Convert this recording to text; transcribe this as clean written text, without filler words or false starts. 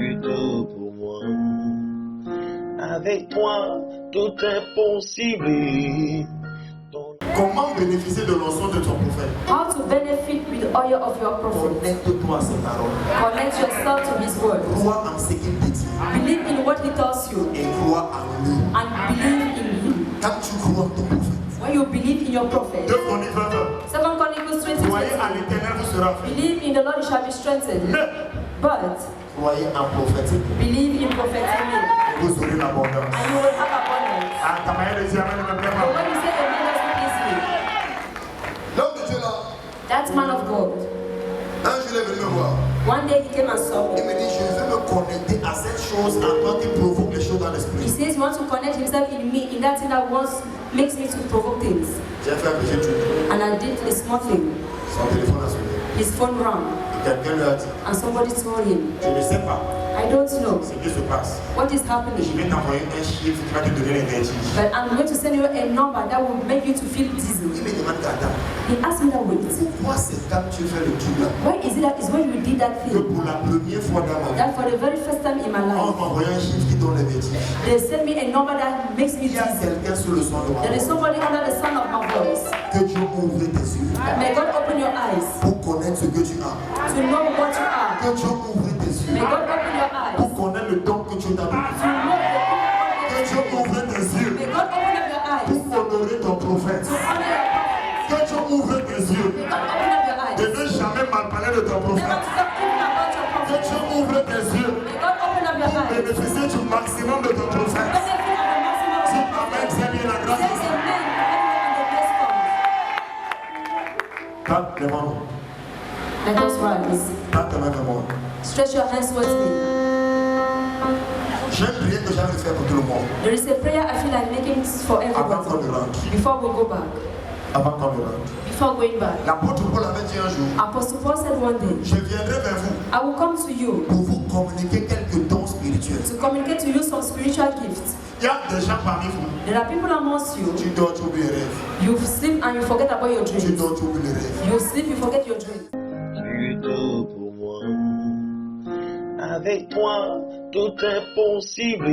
Tu es tout pour moi. Avec toi, tout est possible. Comment bénéficier de l'onction de ton prophète? How to benefit with the oil of your prophet. Connecte-toi à ses paroles. Connect yourself to his word. Crois en ce qu'il te dit. Believe in what he tells you. Et crois en lui. And believe in him. Quand tu crois en ton prophète. When you believe in your prophet. 2 Chroniques 20. 2 Chronicles 20. Croyez à l'Éternel, vous serez fait. Believe in the Lord, you shall be strengthened. But croyez en prophétique. Believe in Prophet Emile. Et vous aurez l'abondance. And you will have abundance. Ah, ta manière de dire amen, But when you say Emile doesn't please me. L'homme de Dieu là. That man of God. Un jour il est venu me voir. One day he came and saw me. Il me dit, je veux me connecter à cette chose en toi qui provoque les choses dans l'esprit. He says he wants to connect himself in me, in that thing that makes me to provoke things. J'ai fait un petit truc. And I did a small thing. Son téléphone a sonné. His phone rang. Quelqu'un lui a dit. And somebody told him. Je ne sais pas. I don't know Ce qui se passe. what is happening. Je vais t'envoyer un chiffre qui va te donner les vertiges. But I'm going to send you a number that will make you to feel dizzy. Il me demande Tata. He asked me that way. Pourquoi c'est quand tu fais le truc là? Why is it that is when you did that Que thing? pour la première fois dans ma vie. That for the very first time in my On life, m'a envoyé un chiffre qui donne les vertiges. they sent me a number that makes me Il y a dizzy. quelqu'un sur le son de ma There is voix. somebody under the sound of my voice. Que Dieu ouvre tes yeux. May God open your eyes Pour connaître ce que tu as. to know what you are. Que Dieu ouvre tes yeux. May God open your eyes Pour connaître le don que tu as to donné. know Que Dieu ouvre tes yeux. May God open up your eyes Pour honorer ton prophète. to honor your prophet. Que Dieu ouvre tes yeux. May God open up your eyes De ne jamais mal parler de ton never prophète. to stop thinking about your Que prophet. Dieu ouvre tes yeux. May God open up your eyes. Bénéficier du maximum de ton prophète. Benefit of the maximum Si of your Amen, prophet. c'est bien la grâce. Say amen and the blessing comes. Tente les mains. Let us rise. Tente tes mains vers moi. Stretch your hands towards me. J'ai une prière que j'ai envie de faire pour tout le monde. There is a prayer I feel like making for Avant qu'on everybody. ne rentre. Before we go back. Avant qu'on ne rentre. Before going back. L'apôtre Paul avait dit un jour. Apostle Paul said one day, Je viendrai vers vous I will come to you pour vous communiquer quelques dons spirituels. to communicate to you some spiritual gifts. Il y a des gens parmi vous. There are people amongst you, Tu dors, tu oublies les rêves. you sleep and you forget about your Tu dreams. dors, tu oublies les rêves. You sleep, you forget your dreams. Tu es tout pour moi. Avec toi, tout est possible.